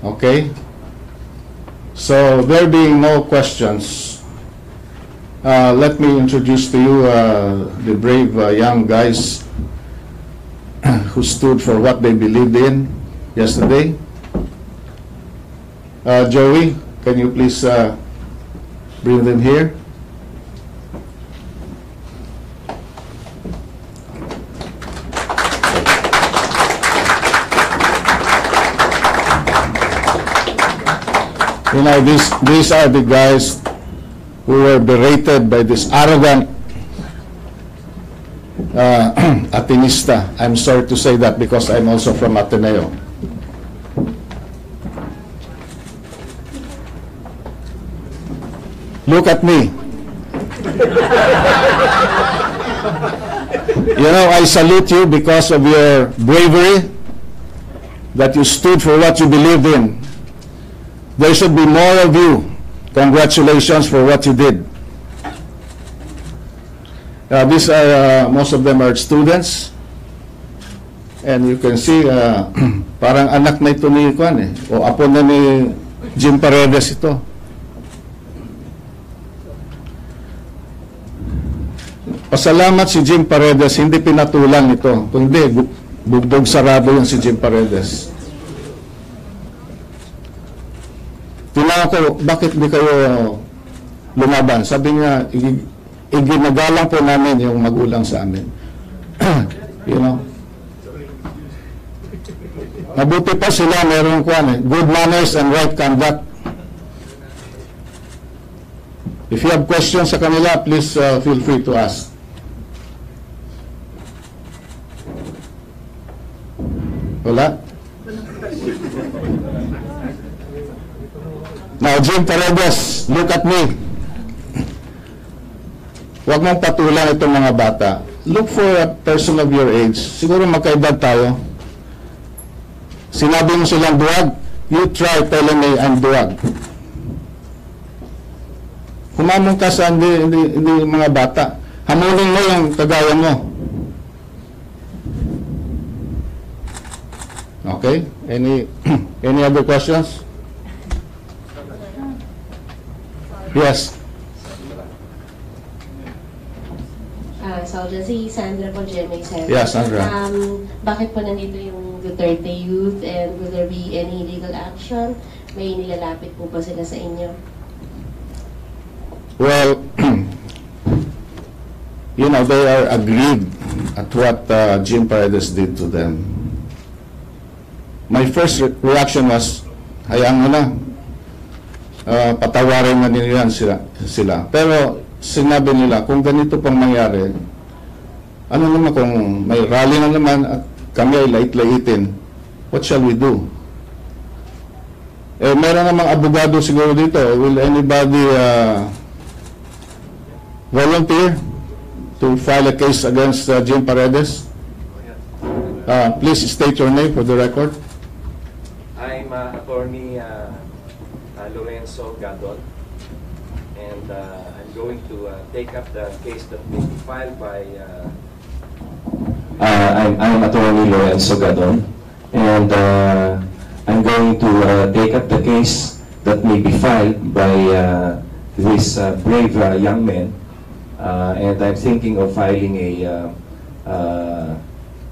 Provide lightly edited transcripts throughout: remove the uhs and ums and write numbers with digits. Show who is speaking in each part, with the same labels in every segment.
Speaker 1: Okay? So, there being no questions, let me introduce to you the brave young guys who stood for what they believed in yesterday. Joey, can you please bring them here? You know, these are the guys who were berated by this arrogant Atenista. I'm sorry to say that because I'm also from Ateneo. Look at me. You know, I salute you because of your bravery, that you stood for what you believed in. There should be more of you. Congratulations for what you did. These are, most of them are students. And you can see, parang anak na ito ni Kwan o apo na ni Jim Paredes ito. Pasalamat si Jim Paredes, hindi pinatulan ito. Kundi, bugbog sarado yung si Jim Paredes. Tinanong ko, bakit di kayo lumaban? Sabi niya, iginagalang po namin yung magulang sa amin. You know? Mabuti pa sila, meron good manners and right conduct. If you have questions sa kanila, please feel free to ask. Wala? Now, Jim Paredes, look at me. Huwag mong patulan itong mga bata. Look for a person of your age. Siguro magkaedad tayo. Sinabi mo silang duwag, you try telling me I'm duwag. Humamon ka sa hindi mga bata. Hamunin mo yung kagaya mo. Okay? Any other questions? Yes.
Speaker 2: Soldier, si Sandra po, GMA 7.
Speaker 1: Yeah, Sandra.
Speaker 2: Bakit po nandito yung Duterte Youth and will there be any legal action? May nilalapit po ba sila sa inyo?
Speaker 1: Well, you know, they are aggrieved at what Jim Paredes did to them. My first reaction was, hayaan mo na. Patawarin na nila sila. Pero sinabi nila, kung ganito pang mangyari, ano naman kung may rally na naman at kami ay lait-laitin, what shall we do? Meron namang abogado siguro dito. Will anybody volunteer to file a case against Jim Paredes? Please state your name for the record.
Speaker 3: I'm attorney Lorenzo Gadon, and I'm going to take up the case that may be filed by I'm attorney Lorenzo Gadon, and I'm going to take up the case that may be filed by this brave young man, and I'm thinking of filing an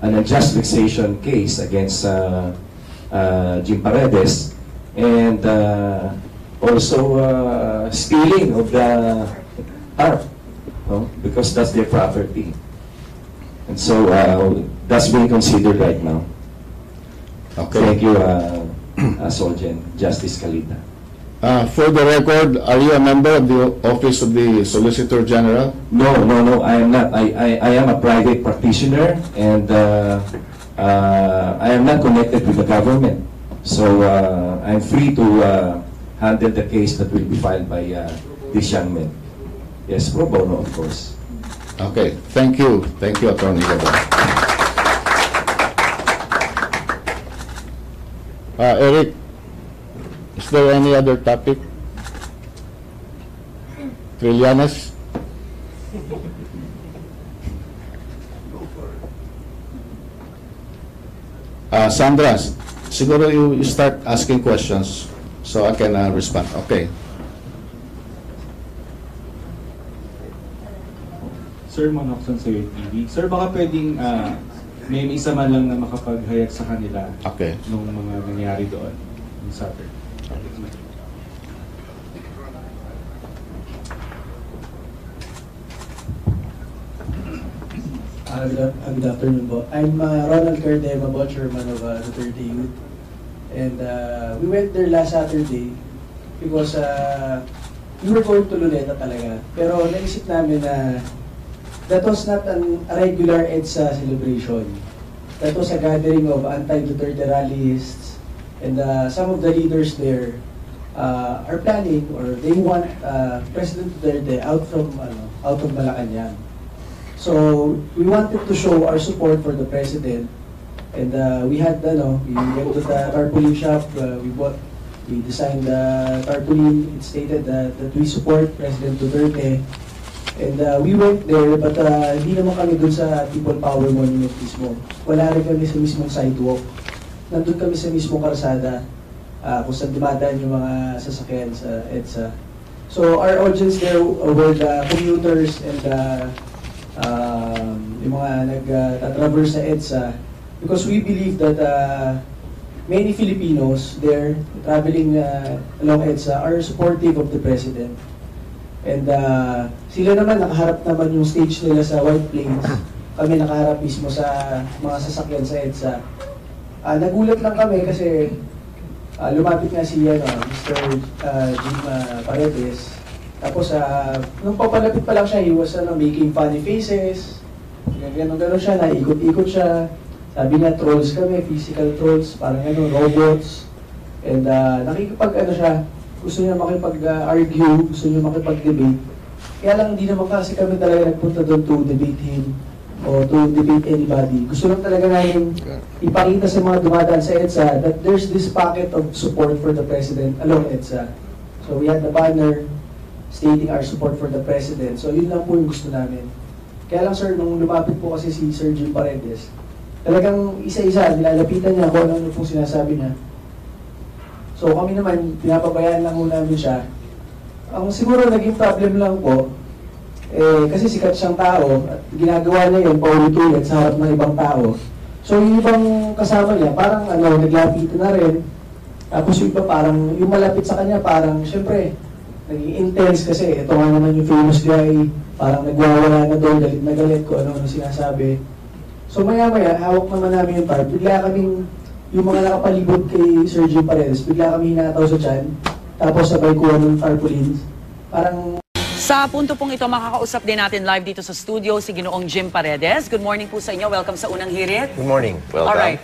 Speaker 3: unjust vexation case against Jim Paredes, and also stealing of the art, because that's their property. And so that's being considered right now.
Speaker 1: Okay.
Speaker 3: Thank you, Solgen, Justice Calita.
Speaker 1: For the record, are you a member of the Office of the Solicitor General?
Speaker 3: No, I am not. I am a private practitioner, and I am not connected with the government. So I'm free to handle the case that will be filed by this young man. Yes, pro bono, of course.
Speaker 1: Okay, thank you. Thank you, Attorney Gadon. Eric, is there any other topic? Trillanes? Sandra, siguro you start asking questions so I can respond. Okay.
Speaker 4: Sir Monokson sa TV. Sir, baka pwedeng may isa man lang na makapaghayag sa kanila
Speaker 1: Okay.
Speaker 4: nung mga nangyari doon yung Saturday.
Speaker 5: Good afternoon po. I'm Ronald Cardema, chairman of Duterte Youth. And we went there last Saturday because we were going to Luneta talaga. Pero naisip namin na that was not a regular EDSA celebration. That was a gathering of anti-Duterte rallists. And some of the leaders there are planning, or they want President Duterte out of Malacanang. So we wanted to show our support for the president, and we had we went to the tarpaulin shop. We designed the tarpaulin. It stated that we support President Duterte, and we went there. But hindi naman kami dun sa People Power Monument mismo. Wala rin kami sa mismong sidewalk. Nandun kami sa mismong karsada kung saan dumadaan yung mga sasakyan sa EDSA. So our audience there were the commuters and yung mga nag-traverse sa EDSA, because we believe that many Filipinos there traveling along EDSA are supportive of the President. And sila naman, nakaharap naman yung stage nila sa White Plains. Kami nakaharap mismo sa mga sasakyan sa EDSA. Nagulat lang kami kasi lumapit nga si Mr. Jim Paredes. Tapos, nung papalapit pa lang siya, he was making funny faces. Gano'n siya, naikot-ikot siya. Sabi niya, trolls kami, physical trolls, parang robots. And siya, gusto niya makipag-argue, gusto niya makipag-debate. Kaya lang, hindi naman kasi kami talaga nagpunta doon to debate him o to debate anybody. Gusto lang talaga namin ipakita sa mga dumadaan sa EDSA that there's this pocket of support for the President along EDSA. So we had the banner stating our support for the President. So yun lang po yung gusto namin. Kaya lang sir, nung lumapit po kasi si Sir Jim Paredes, talagang isa-isa, nilalapitan niya kung ano pong sinasabi niya. So kami naman, pinapabayaan lang muna namin siya. Ang siguro naging problem lang po, kasi sikat siyang tao, at ginagawa niya yun, paulit-ulit sa harap ng ibang tao. So yung ibang kasama niya, parang naglapitan na rin. Tapos yung iba parang, yung malapit sa kanya, parang, syempre, naging intense kasi ito nga naman yung famous guy, parang nagwawala na doon, galit na galit ko ano sinasabi. So maya-maya, hawak naman namin yung tarp. Bigla kaming, yung mga nakapalibot kay Sir Jim Paredes, bigla kami hinataw sa tiyan, tapos sabay kuha ng tarpaulin. Parang...
Speaker 6: Sa punto pong ito, makakausap din natin live dito sa studio si Ginoong Jim Paredes. Good morning po sa inyo. Welcome sa Unang Hirit.
Speaker 7: Good morning. Welcome.
Speaker 6: Alright.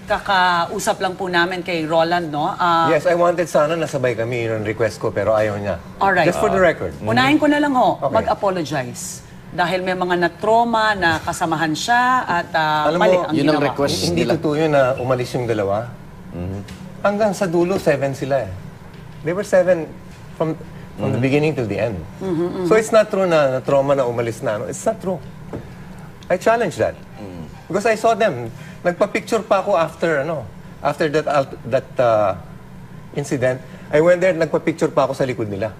Speaker 6: Kakausap lang po namin kay Roland, no?
Speaker 7: Yes, I wanted sana nasabay kami, yun ang request ko, pero ayaw niya.
Speaker 6: Alright.
Speaker 7: Just for the record.
Speaker 6: Unahin ko na lang ho,
Speaker 7: Okay.
Speaker 6: mag-apologize. Dahil may mga na-trauma, na kasamahan siya, at
Speaker 7: Alam
Speaker 6: mali
Speaker 7: mo,
Speaker 6: ang
Speaker 8: yun ang
Speaker 6: ginawa.
Speaker 8: request.
Speaker 7: Hindi
Speaker 8: nila.
Speaker 7: totoo yun na umalis yung dalawa. Hanggang sa dulo, 7 sila eh. They were 7 from the beginning till the end. So it's not true na trauma na umalis na. It's not true. I challenge that. Because I saw them. Nagpa-picture pa ako after that incident. I went there, nagpa-picture pa ako sa likod nila.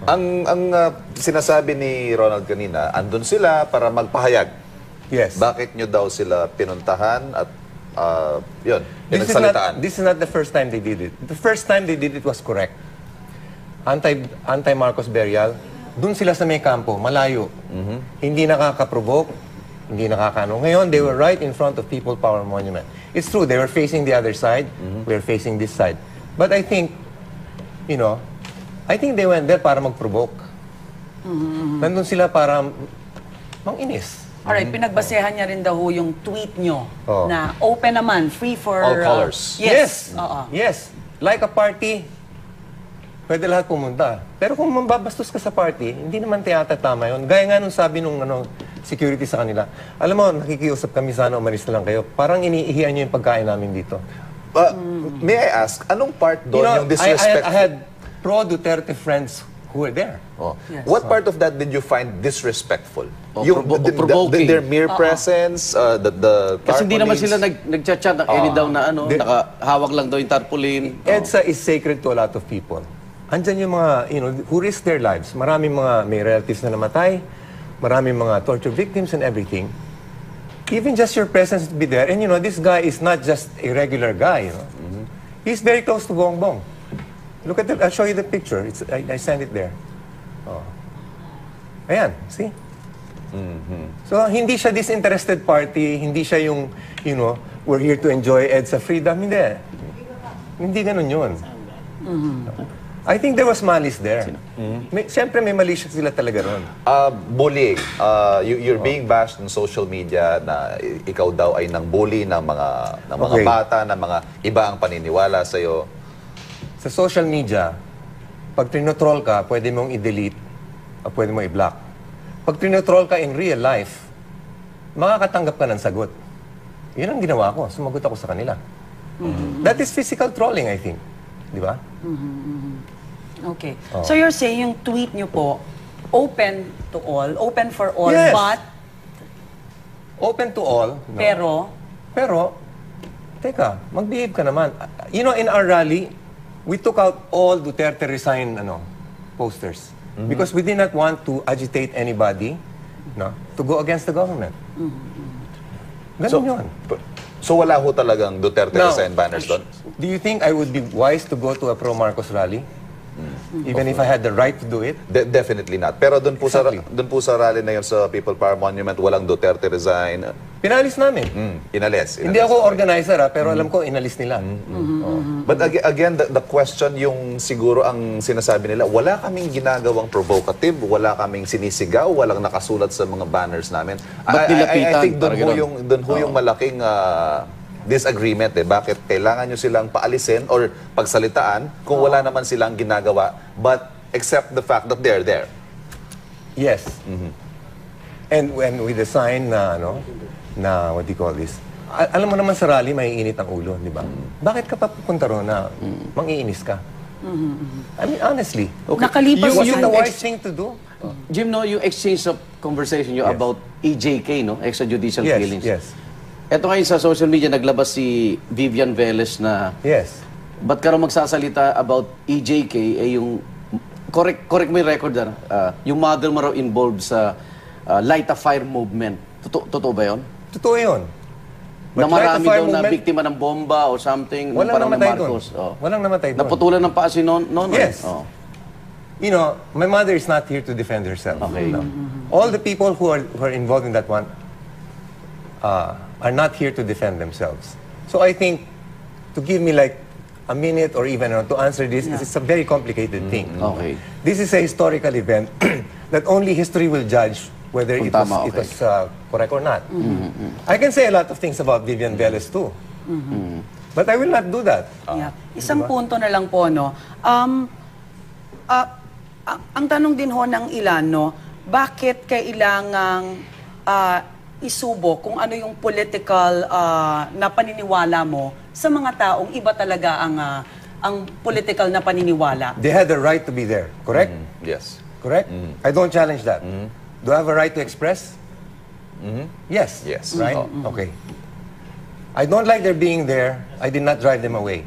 Speaker 8: Ang sinasabi ni Ronald kanina, andun sila para magpahayag.
Speaker 7: Yes.
Speaker 8: Bakit nyo daw sila pinuntahan at yun,
Speaker 7: This
Speaker 8: pinagsalitaan?
Speaker 7: is not the first time they did it. The first time they did it was correct. Anti-Marcos burial, dun sila sa may kampo, malayo. Hindi nakaka-provoke, hindi nakakano. Ngayon, they were right in front of People Power Monument. It's true, they were facing the other side, we were facing this side. But I think, I think they went there para mag-provoke. Nandun sila para manginis.
Speaker 6: Alright, pinagbasehan niya rin daw ho yung tweet nyo
Speaker 7: Oh.
Speaker 6: na open naman, free for...
Speaker 8: All colors.
Speaker 6: Yes. Oo.
Speaker 7: Yes. Like a party, pwede lahat pumunta. Pero kung mambabastos ka sa party, hindi naman tiyata tama yun. Gaya nga nung sabi nung security sa kanila, alam mo, nakikiusap kami, sana umalis na lang kayo. Parang iniihiyan nyo yung pagkain namin dito.
Speaker 8: May I ask, anong part doon yung disrespectful?
Speaker 7: I had pro-Duterte friends who were there.
Speaker 8: Oh.
Speaker 6: Yes.
Speaker 8: What part of that did you find disrespectful?
Speaker 9: O
Speaker 8: Yung
Speaker 9: provoking.
Speaker 8: their mere presence, the
Speaker 9: Kasi hindi naman
Speaker 8: tarpaulins.
Speaker 9: sila nagchat-chat ng any daw na ano, nakahawak lang daw yung tarpaulin.
Speaker 7: EDSA is sacred to a lot of people. Andyan yung mga, who risk their lives. Maraming mga may relatives na namatay, maraming mga torture victims and everything. Even just your presence to be there, and this guy is not just a regular guy, He's very close to Bongbong. Look at I'll show you the picture. I sent it there. Oh. Ayan, see? So, hindi siya disinterested party, hindi siya yung, we're here to enjoy EDSA freedom. Hindi. Hindi ganun yun. I think there was malice there. Siyempre may mali sila talaga ron.
Speaker 8: Bullying. You're being bashed on social media na ikaw daw ay nang bully ng mga
Speaker 7: Okay.
Speaker 8: bata, ng mga iba ang paniniwala sa iyo.
Speaker 7: Sa social media, pag trinotroll ka, pwede mong i-delete o pwede mong i-block. Pag trinotroll ka in real life, makakatanggap ka ng sagot. Yun ang ginawa ko. Sumagot ako sa kanila. That is physical trolling, I think. Di ba?
Speaker 6: Okay. So you're saying yung tweet nyo po, open to all, open for all,
Speaker 7: Yes.
Speaker 6: but,
Speaker 7: Open to all. no? Pero, teka, mag-behave ka naman. In our rally, we took out all Duterte resign posters. Because we did not want to agitate anybody to go against the government. Ganun yun.
Speaker 8: So wala ho talagang Duterte
Speaker 7: Now,
Speaker 8: resign banners doon?
Speaker 7: Do you think I would be wise to go to a pro-Marcos rally? Even if I had the right to do it?
Speaker 8: Definitely not. Pero doon po
Speaker 7: Exactly.
Speaker 8: doon po sa rally na yun sa People Power Monument, walang Duterte resign.
Speaker 7: Pinalis namin.
Speaker 8: Inalis.
Speaker 7: Hindi ako organizer pero alam ko inalis nila.
Speaker 8: But again, the question yung siguro ang sinasabi nila, wala kaming ginagawang provocative, wala kaming sinisigaw, walang nakasulat sa mga banners namin.
Speaker 9: Ba't
Speaker 8: I
Speaker 9: nilapitan?
Speaker 8: think doon
Speaker 9: Parang
Speaker 8: ho yung malaking disagreement Bakit kailangan nyo silang paalisin or pagsalitaan kung wala naman silang ginagawa, but except the fact that they're there.
Speaker 7: Yes. And when with the sign na what do you call this? Alam mo naman sa rally, may init ang ulo, di ba? Bakit ka pa pupunta ron na mang-iinis ka? I mean, honestly.
Speaker 6: nakalipas
Speaker 7: Was it
Speaker 6: yung
Speaker 7: the wise thing to do?
Speaker 9: Jim, yung exchange of conversation nyo
Speaker 7: Yes.
Speaker 9: about EJK, extrajudicial
Speaker 7: Yes,
Speaker 9: killings.
Speaker 7: yes.
Speaker 9: Ito ngayon sa social media, naglabas si Vivian Velez na
Speaker 7: Yes.
Speaker 9: ba't ka raw magsasalita about EJK, yung, correct mo yung record, yung mother mo raw involved sa Light a Fire movement. Totoo ba yun?
Speaker 7: Totoo yun.
Speaker 9: Na
Speaker 7: But Light a
Speaker 9: marami
Speaker 7: Fire
Speaker 9: daw na
Speaker 7: movement-
Speaker 9: biktima ng bomba o something.
Speaker 7: Walang
Speaker 9: parang
Speaker 7: namatay
Speaker 9: ni Marcos.
Speaker 7: doon. Walang namatay doon.
Speaker 9: Naputulan ng paa si Nonoy.
Speaker 7: Yes.
Speaker 9: Oh.
Speaker 7: My mother is not here to defend herself.
Speaker 9: Okay.
Speaker 7: No. All the people who are involved in that one are not here to defend themselves. So I think to give me like a minute or even to answer this, it's a very complicated thing.
Speaker 9: Okay.
Speaker 7: This is a historical event that only history will judge whether
Speaker 9: Kung
Speaker 7: it
Speaker 9: tama,
Speaker 7: was,
Speaker 9: okay.
Speaker 7: it was correct or not. I can say a lot of things about Vivian Velez too. But I will not do that.
Speaker 6: Yeah. Isang punto na lang po, ang tanong din ho ng ilan, bakit kailangang isubok kung ano yung political na paniniwala mo sa mga taong iba talaga ang political na paniniwala?
Speaker 7: They had the right to be there, correct?
Speaker 8: Yes.
Speaker 7: Correct? I don't challenge that. Do I have a right to express? Yes.
Speaker 8: Yes.
Speaker 7: Right? Okay. I don't like their being there. I did not drive them away.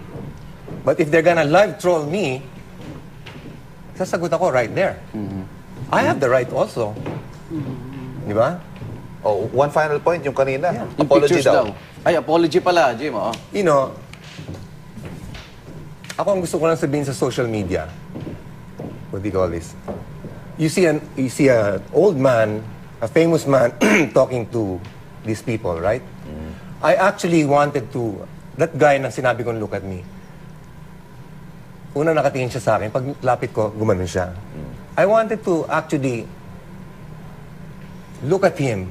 Speaker 7: But if they're gonna live troll me, sasagot ako right there. I have the right also. Di ba?
Speaker 8: Oh, one final point, yung kanina.
Speaker 9: Yung
Speaker 8: Apology
Speaker 9: pictures
Speaker 8: daw.
Speaker 9: Ay, apology pala, Jim. Oh.
Speaker 7: Ako ang gusto ko lang sabihin sa social media. What do you call this? You see an old man, a famous man talking to these people, right? I actually wanted to, that guy na sinabi kong look at me, una nakatingin siya sa akin, pag lapit ko, gumanon siya. I wanted to actually look at him.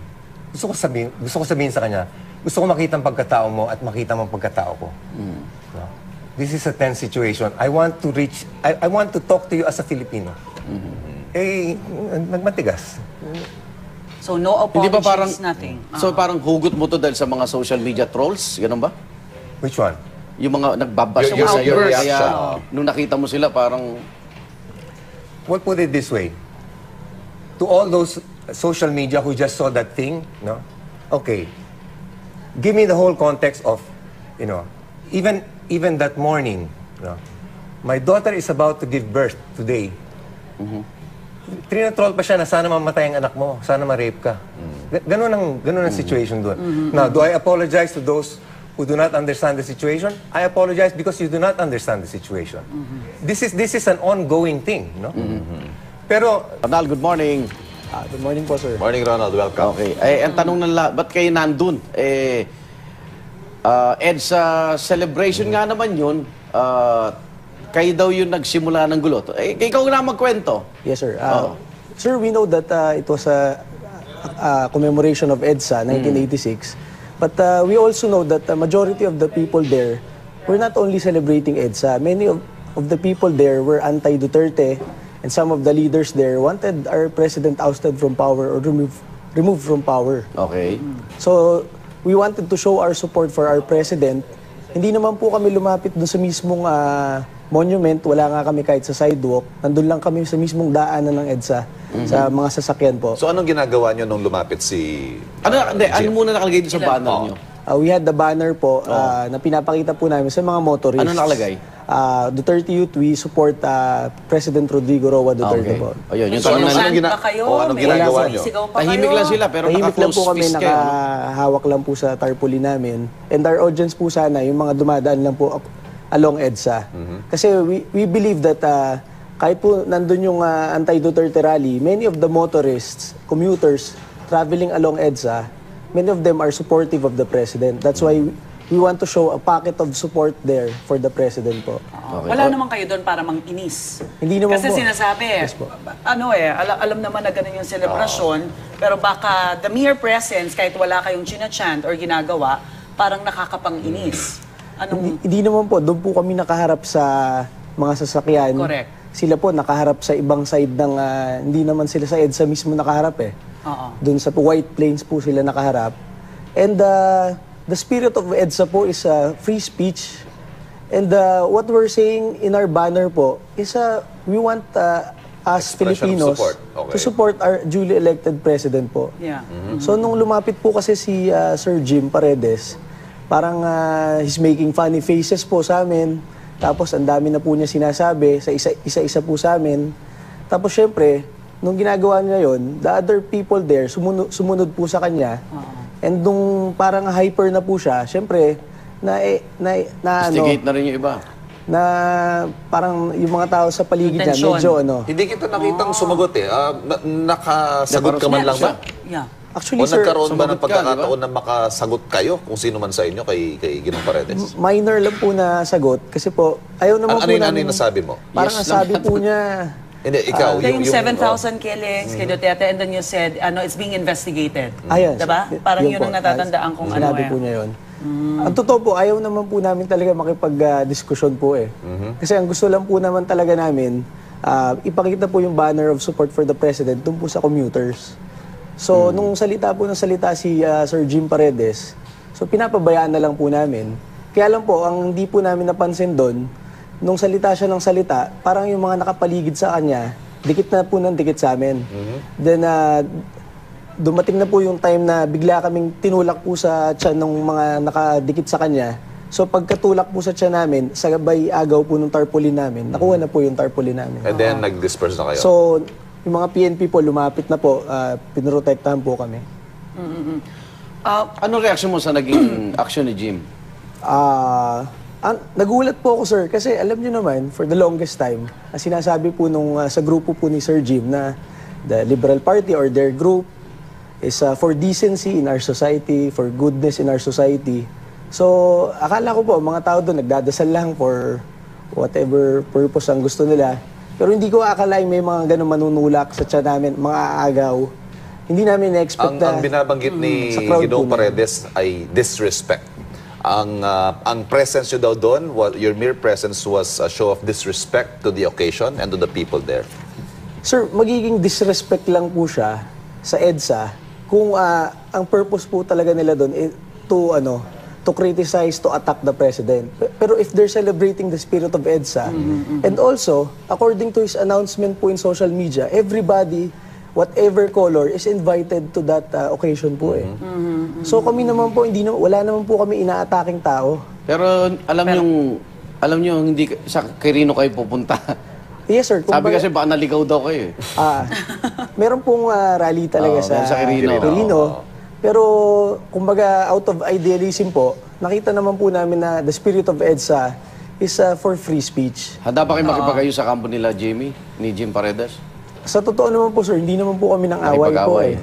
Speaker 7: Gusto ko sabihin sa kanya, gusto ko makita ang pagkatao mo at makita mo ang pagkatao ko. No? This is a tense situation. I want to talk to you as a Filipino. Nagmatigas.
Speaker 6: So no
Speaker 9: Hindi ba
Speaker 6: apologies,
Speaker 9: parang,
Speaker 6: nothing.
Speaker 9: so parang hugot mo to dahil sa mga social media trolls? Ganun ba?
Speaker 7: Which one?
Speaker 9: Yung mga nagbabash
Speaker 8: Your
Speaker 9: sa iyo.
Speaker 8: reaction.
Speaker 9: Kaya nung nakita mo sila, parang
Speaker 7: Well, put it this way. To all those social media who just saw that thing, no? Okay. Give me the whole context of, you know, even that morning, no? My daughter is about to give birth today. Trinatroll pa siya na sana mamatay ang anak mo, sana ma-rape ka. Ganun ang situation doon. Now, do I apologize to those who do not understand the situation? I apologize because you do not understand the situation. This is an ongoing thing, no? Pero
Speaker 9: Ronald, good morning.
Speaker 5: Good morning po, sir.
Speaker 8: Morning, Ronald. Welcome.
Speaker 9: Okay. Ang tanong ng lahat, ba't kayo nandun? EDSA celebration nga naman yun. Kayo daw yung nagsimula ng gulo. Ikaw na magkwento.
Speaker 5: Yes, sir. Sir, we know that it was a commemoration of EDSA, 1986. But we also know that the majority of the people there were not only celebrating EDSA. Many of the people there were anti-Duterte, and some of the leaders there wanted our president ousted from power or removed from power.
Speaker 9: Okay.
Speaker 5: So, we wanted to show our support for our president. Hindi naman po kami lumapit dun sa mismong monument. Wala nga kami kahit sa sidewalk. Nandun lang kami sa mismong daanan ng EDSA, sa mga sasakyan po.
Speaker 8: So anong ginagawa nyo nung lumapit si...
Speaker 9: Ano muna nakalagay dito sa banner nyo?
Speaker 5: We had the banner po na pinapakita po namin sa mga motorists.
Speaker 9: Ano nakalagay?
Speaker 5: Duterte Youth, we support President Rodrigo Roa Duterte po.
Speaker 9: Ayun, yung
Speaker 8: So,
Speaker 9: tanong na
Speaker 8: anong
Speaker 6: ba kayo?
Speaker 8: anong
Speaker 6: May
Speaker 8: ginagawa nyo?
Speaker 6: sumisigaw pa
Speaker 9: tahimik
Speaker 6: kayo?
Speaker 9: lang sila, pero
Speaker 5: Tahimik lang
Speaker 9: naka-close
Speaker 5: po kami,
Speaker 9: fist kayo. no?
Speaker 5: nakahawak lang po sa tarpaulin namin. And our audience po sana, yung mga dumadaan lang po along EDSA. Kasi we believe that kahit po nandun yung anti-Duterte rally, many of the motorists, commuters, traveling along EDSA, many of them are supportive of the president. That's why we want to show a packet of support there for the president po.
Speaker 6: Wala naman kayo doon para manginis.
Speaker 5: Hindi naman
Speaker 6: Kasi
Speaker 5: po.
Speaker 6: sinasabi,
Speaker 5: Yes po.
Speaker 6: alam naman na ganun yung selebrasyon, pero baka the mere presence, kahit wala kayong chinachant or ginagawa, parang nakakapang-inis.
Speaker 5: Hindi naman po, doon po kami nakaharap sa mga sasakyan.
Speaker 6: Correct.
Speaker 5: Sila po nakaharap sa ibang side ng, hindi naman sila sa EDSA mismo nakaharap eh.
Speaker 6: Oo.
Speaker 5: Doon sa White Plains po sila nakaharap. And the spirit of EDSA po is free speech. And what we're saying in our banner po is we want us
Speaker 8: Expression of
Speaker 5: Filipinos
Speaker 8: support. Okay.
Speaker 5: to support our duly elected president po.
Speaker 6: Yeah.
Speaker 5: So nung lumapit po kasi si Sir Jim Paredes, parang he's making funny faces po sa amin. Tapos ang dami na po niya sinasabi sa isa-isa po sa amin. Tapos syempre, nung ginagawa niya yon, the other people there sumunod po sa kanya. And nung parang hyper na po siya, syempre,
Speaker 9: Instigate na rin yung iba.
Speaker 5: na parang yung mga tao sa paligid niya,
Speaker 6: Tensyon.
Speaker 5: medyo
Speaker 8: Hindi kita nakitang sumagot eh. Nakasagot ka man lang ba?
Speaker 6: Yeah.
Speaker 5: Actually,
Speaker 8: O
Speaker 5: sir,
Speaker 8: nagkaroon ba ng
Speaker 9: sumagot ka,
Speaker 8: pagkakataon na makasagot kayo kung sino man sa inyo kay Ginong Paredes?
Speaker 5: minor lang po na sagot. Kasi po, ayaw naman po
Speaker 8: Ano
Speaker 5: namin...
Speaker 8: yung nasabi mo?
Speaker 5: Parang
Speaker 9: Yes
Speaker 5: ang sabi
Speaker 9: lang.
Speaker 5: po niya,
Speaker 8: Hindi, ikaw.
Speaker 6: Yung 7,000 killings kay Duterte, and then you said, it's being investigated.
Speaker 5: Ayan.
Speaker 6: Diba? Parang yun
Speaker 5: po.
Speaker 6: ang natatandaan kung ano
Speaker 5: Sinabi po niya yun. Ang totoo po, ayaw naman po namin talaga makipag-diskusyon po eh. Kasi ang gusto lang po naman talaga namin, ipakita po yung banner of support for the president dun po sa commuters. So, nung salita po ng salita si Sir Jim Paredes, so pinapabayaan na lang po namin. Kaya lang po, ang hindi po namin napansin doon, nung salita siya ng salita, parang yung mga nakapaligid sa kanya, dikit na po ng dikit sa amin. Then, dumating na po yung time na bigla kaming tinulak po sa tiyan ng mga nakadikit sa kanya. So, pagkatulak po sa tiyan namin, sabay agaw po ng tarpaulin namin, nakuha na po yung tarpaulin namin.
Speaker 8: And then, nag-disperse na kayo?
Speaker 5: So, yung mga PNP po, lumapit na po, pinrotektahan po kami.
Speaker 9: Ano reaction mo sa naging action ni Jim?
Speaker 5: Nagulat po ako, sir, kasi alam niyo naman, for the longest time, sinasabi po nung sa grupo po ni Sir Jim na the Liberal Party or their group is for decency in our society, for goodness in our society. So, akala ko po, mga tao doon nagdadasal lang for whatever purpose ang gusto nila. Pero hindi ko akalain may mga ganun manunulak sa tiyan namin, mga aagaw. Hindi namin na-expect na...
Speaker 8: Ang binabanggit ni
Speaker 5: sa crowd
Speaker 8: Ginong
Speaker 5: po na.
Speaker 8: Paredes ay disrespect. Ang presence nyo daw doon, your mere presence was a show of disrespect to the occasion and to the people there.
Speaker 5: Sir, magiging disrespect lang po siya sa EDSA kung ang purpose po talaga nila doon to criticize, to attack the president. Pero if they're celebrating the spirit of EDSA, and also, according to his announcement po in social media, everybody whatever color is invited to that occasion po eh. So kami naman po, wala naman po kami ina-attacking tao.
Speaker 9: Pero alam niyo hindi sa Quirino kayo pupunta.
Speaker 5: Yes sir.
Speaker 9: Sabi kasi baka naligaw daw kayo eh.
Speaker 5: Meron pong rally talaga sa
Speaker 9: Quirino.
Speaker 5: Pero kumbaga out of idealism po, nakita naman po namin na the spirit of EDSA is for free speech.
Speaker 9: Handa ba kayo makipag-ayos sa kampo nila Jamie, ni Jim Paredes?
Speaker 5: Sa totoo naman po sir, hindi naman po kami ng away po eh.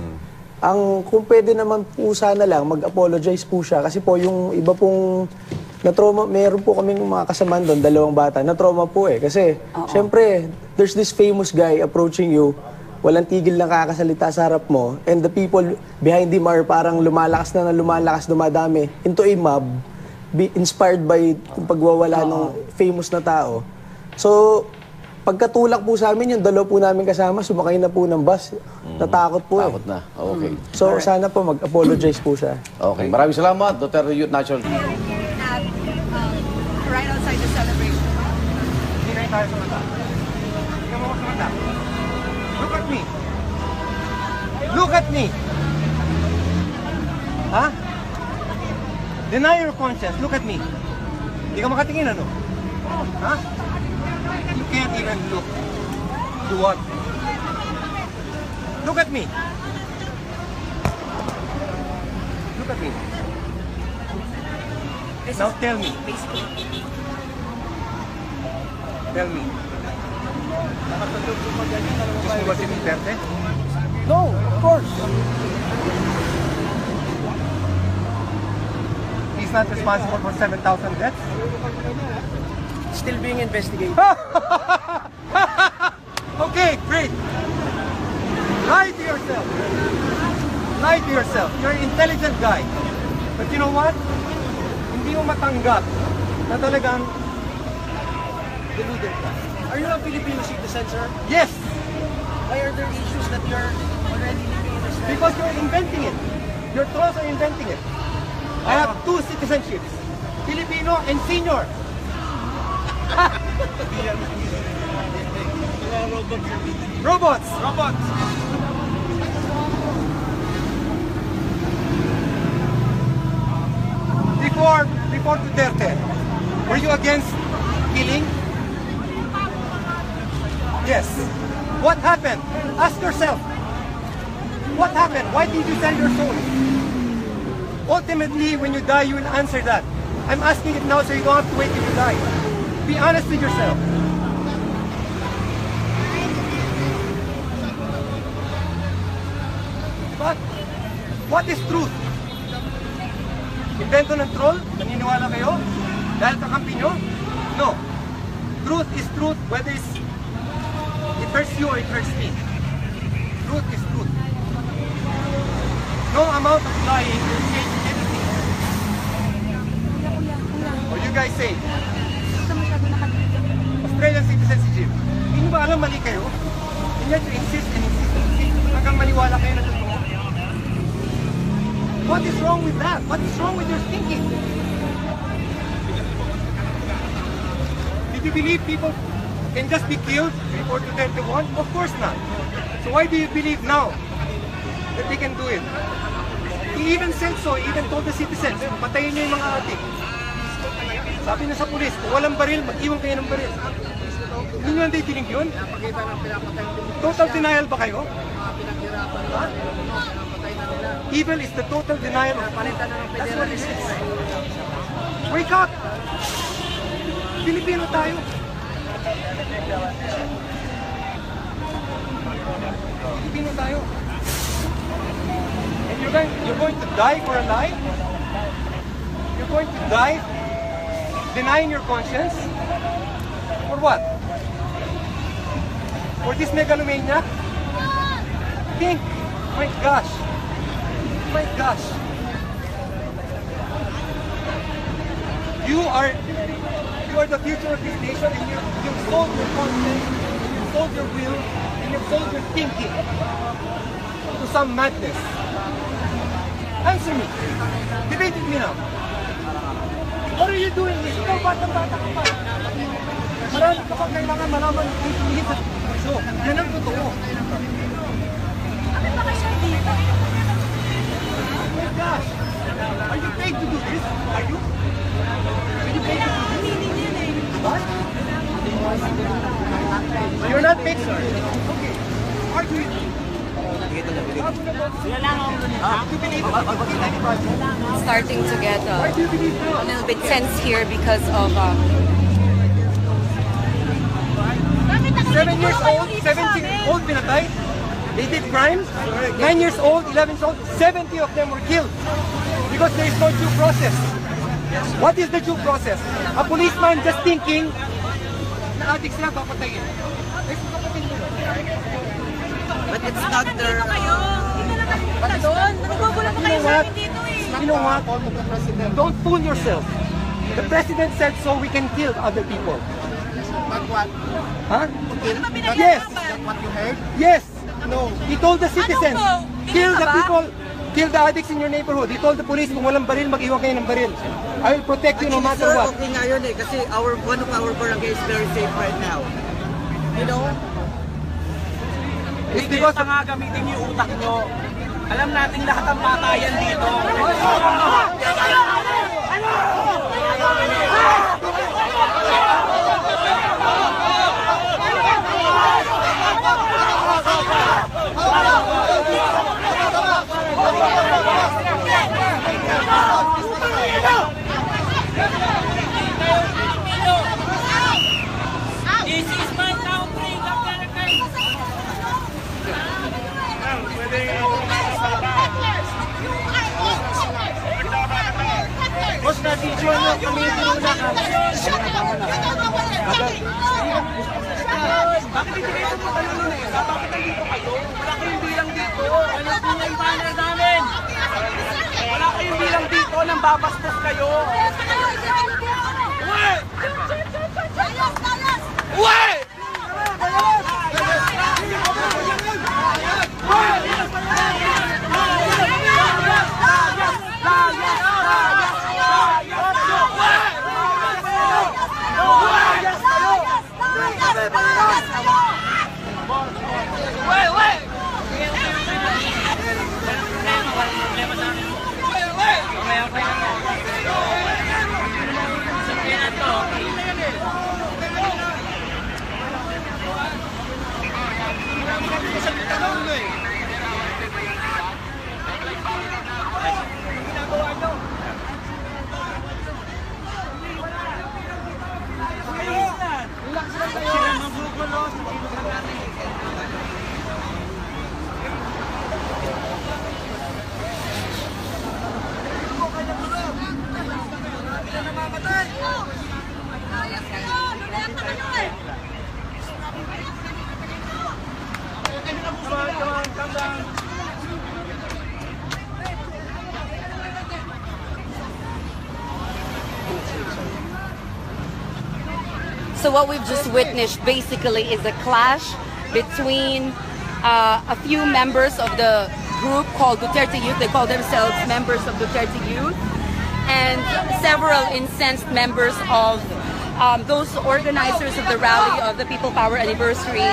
Speaker 5: Kung pwede naman po sana lang, mag-apologize po siya. Kasi po yung iba pong na-trauma, meron po kaming mga kasamaan doon, 2 bata, na-trauma po eh. Kasi, syempre, there's this famous guy approaching you, walang tigil na kakasalita sa harap mo, and the people behind him are parang lumalakas, dumadami into a mob, inspired by yung pagwawala ng famous na tao. So, pagkatulak po sa amin, yung 2 po namin kasama, sumakay na po ng bus. Natakot po
Speaker 9: Takot na. Okay.
Speaker 5: So, sana po mag-apologize po siya.
Speaker 9: Okay. Maraming salamat, Dr. Youth National.
Speaker 10: Right outside the celebration.
Speaker 11: Look at me. Look at me. Ha? Deny your conscience. Look at me. Hindi ka makatingin, ano? Ha? You can't even look. Do what? Look at me. Look at me. Now tell me. Tell me. Gusto mo ba si Duterte?
Speaker 5: No, of course.
Speaker 11: He's not responsible for 7,000 deaths?
Speaker 5: Still being investigated.
Speaker 11: Okay, great. Lie to yourself. Lie to yourself. You're an intelligent guy. But you know what? Hindi mo matanggap na talagang deluded ka.
Speaker 5: Are you a Filipino citizen, sir?
Speaker 11: Yes!
Speaker 5: Why are there issues that you're already living in this country?
Speaker 11: Because you're inventing it. Your trolls are inventing it. I have 2 citizenships. Filipino and senior. Robots. Robots. Before Duterte, were you against killing? Yes. What happened? Ask yourself. What happened? Why did you sell your soul? Ultimately, when you die, you will answer that. I'm asking it now so you don't have to wait till you die. Be honest with yourself. But, what is truth? Invento ng troll? Naniniwala kayo? Dahil kakampi nyo? No. Truth is truth, whether it hurts you or it hurts me. Truth is truth. No amount of lying will change anything. Or you guys say, Australian citizenship. Hindi nyo ba alam mali kayo? And yet you insist and insist and insist hanggang maniwala kayo na totoo. What is wrong with that? What is wrong with your thinking? Did you believe people can just be killed before 2021? Of course not. So why do you believe now that they can do it? He even said so, he even told the citizens, patayin niyo yung mga adik. Sabi niya sa pulis, kung walang baril, mag-iwan kayo ng baril. Hindi nyo hindi tinig yun? Total denial ba kayo? Ha? Evil is the total denial of truth. That's what it is. Wake up! Pilipino tayo. Pilipino tayo. And you're going to die for a lie? You're going to die denying your conscience? For what? For this megalomania? Think, my gosh. My gosh. You are the future of this nation, and you've sold your conscience, you've sold your will, and you've sold your thinking to some madness. Answer me. Debate with me now. What are you doing? Ikaw, batang-bata ka pa. Marami ka pa kailangan malaman ng tungkol sa puso. Yan ang totoo. gosh! Are you paid to do this? Are you? Are you paid to do this? What? You're not paid, sir. Okay. Are you?
Speaker 10: Starting to get a little bit tense here because of
Speaker 11: 7 years old, 17 years old pinatay. They did crimes. 9 years old, 11 years old, 70 of them were killed because there is no due process. What is the due process? A policeman just thinking na adik sila papatayin.
Speaker 9: But it's not their...
Speaker 11: You know what? Don't fool yourself. The president said so we can kill other people.
Speaker 12: But what?
Speaker 11: Huh? Yes.
Speaker 12: What you heard?
Speaker 11: Yes. No. He told the citizens, kill the people, kill the addicts in your neighborhood. He told the police, kung walang baril, mag-iwan kayo ng baril. I will protect you no matter what.
Speaker 9: Okay nga yun eh, kasi one of our barangay is very safe right now. You know?
Speaker 11: It's because
Speaker 12: nga gamitin yung utak nyo. Alam natin lahat ang patayan dito.
Speaker 13: This is my country,
Speaker 11: Boss, na-video nyo kami muna.
Speaker 12: Bakit hindi kayo magtanong eh? Bakit nandito kayo? Wala kayong bilang dito. Ano po nga yung banner namin? Wala kayong bilang dito nang babastos kayo. Uwe! Uwe!
Speaker 10: So what we've just witnessed basically is a clash between a few members of the group called Duterte Youth. They call themselves members of Duterte Youth, and several incensed members of those organizers of the rally of the People Power Anniversary.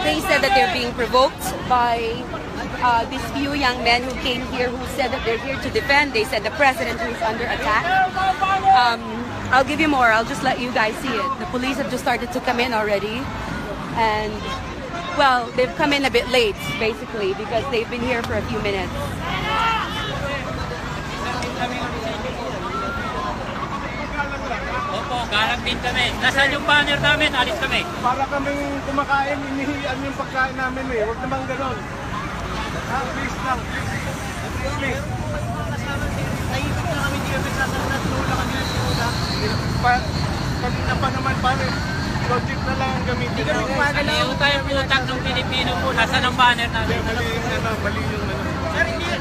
Speaker 10: They said that they're being provoked by these few young men who came here, who said that they're here to defend. They said the president who is under attack. I'll give you more. I'll just let you guys see it. The police have just started to come in already. And, well, they've come in a bit late, basically, because they've been here for a few minutes.
Speaker 13: Opo, galang din kami. Nasaan yung banner namin? Alis kami.
Speaker 12: Para kaming kumakain, inihian yung pagkain namin eh. Huwag naman ganon. Please lang, please. Please. Naisip na kami dito sa natulungan kami ng sila. Kanina pa naman pare, logic na lang ang gamitin. Hindi kami kumagalaw.
Speaker 13: Ano tayong utang ng Pilipino po? Nasaan ang banner namin?
Speaker 12: Mali yung ano.
Speaker 13: Sir, hindi.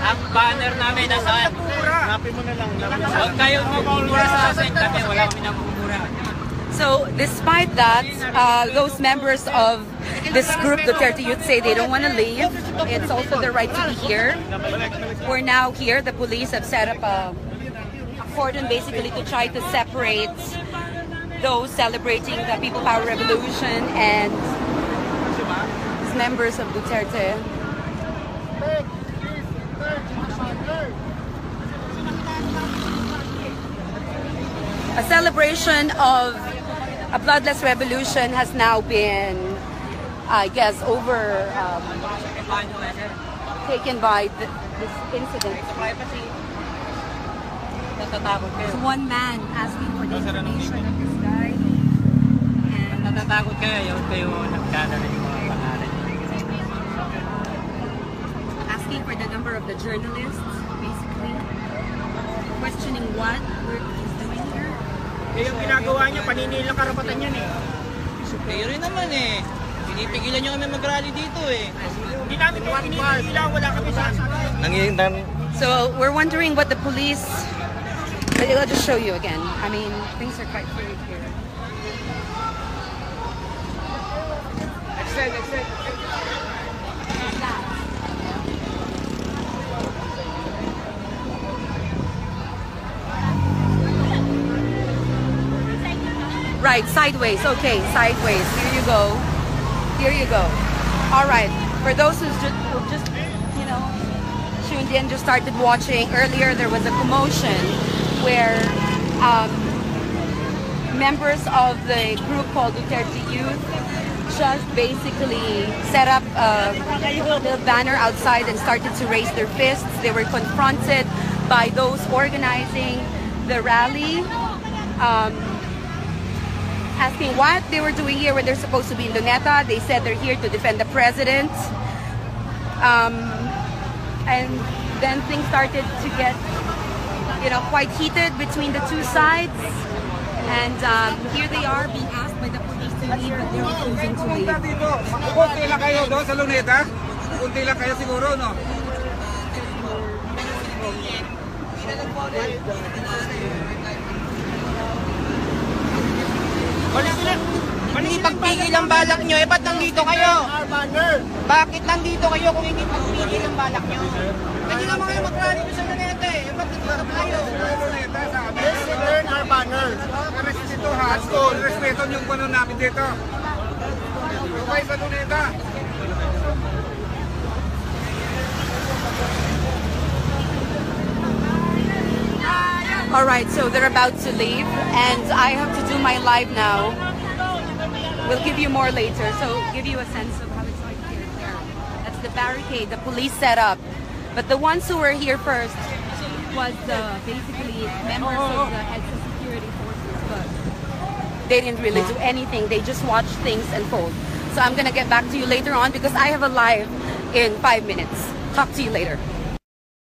Speaker 13: Ang banner namin nasaan?
Speaker 12: Hanapin mo na lang.
Speaker 13: Huwag kayong mamumura sa akin. Kami wala kami namumura.
Speaker 10: So, despite that, those members of this group, Duterte Youth, say they don't want to leave. It's also their right to be here. We're now here. The police have set up a cordon basically to try to separate those celebrating the People Power Revolution and members of Duterte. A celebration of a bloodless revolution has now been, I guess, taken by this incident. There's one man asking for the information of this guy. And
Speaker 13: natatakot kayo nagkana na yung mga pangalan.
Speaker 10: Asking for the number of the journalists, basically. Questioning what work he's doing here.
Speaker 12: Yung ginagawa niya, paninilang karapatan yan eh.
Speaker 13: Kayo rin naman eh. Pinipigilan nyo kami mag-rally dito eh.
Speaker 12: Hindi namin kayo pinipigilan, wala kami sasabi.
Speaker 10: So we're wondering what the police. I'll just show you again. I mean, things are quite fluid here.
Speaker 12: Extend.
Speaker 10: Right, sideways. Okay, sideways. Here you go. Here you go. All right. For those who just tuned in, just started watching, earlier there was a commotion where members of the group called Duterte Youth just basically set up a little banner outside and started to raise their fists. They were confronted by those organizing the rally, asking what they were doing here when they're supposed to be in Luneta. They said they're here to defend the president. And then things started to get, quite heated between the two sides. And here they are being asked by the police to leave, but they're refusing to leave.
Speaker 12: Kunti lang kayo doon sa Luneta? Kunti lang kayo siguro, no?
Speaker 13: Hindi pagpigil ang balak nyo, ba't nandito kayo? Bakit nandito kayo kung hindi pagpigil ang balak nyo? Pwede naman kayo mag-rally doon sa Luneta eh. Ba't nandito kayo?
Speaker 12: Let's return our banner. Respeto ha. Respeto yung panon namin dito. Okay sa Luneta.
Speaker 10: All right, so they're about to leave, and I have to do my live now. We'll give you more later, so give you a sense of how it's like here and there. That's the barricade the police set up. But the ones who were here first was basically members of the EDSA security forces, but they didn't really do anything. They just watched things unfold. So I'm going to get back to you later on because I have a live in 5 minutes. Talk to you later.